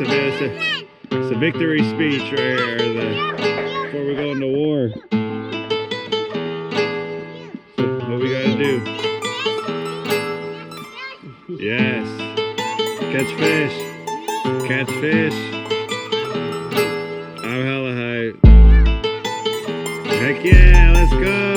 It's a victory speech right here before we go into war. So what we gotta do? Yes. Catch fish. Catch fish. I'm hella hyped. Heck yeah, let's go.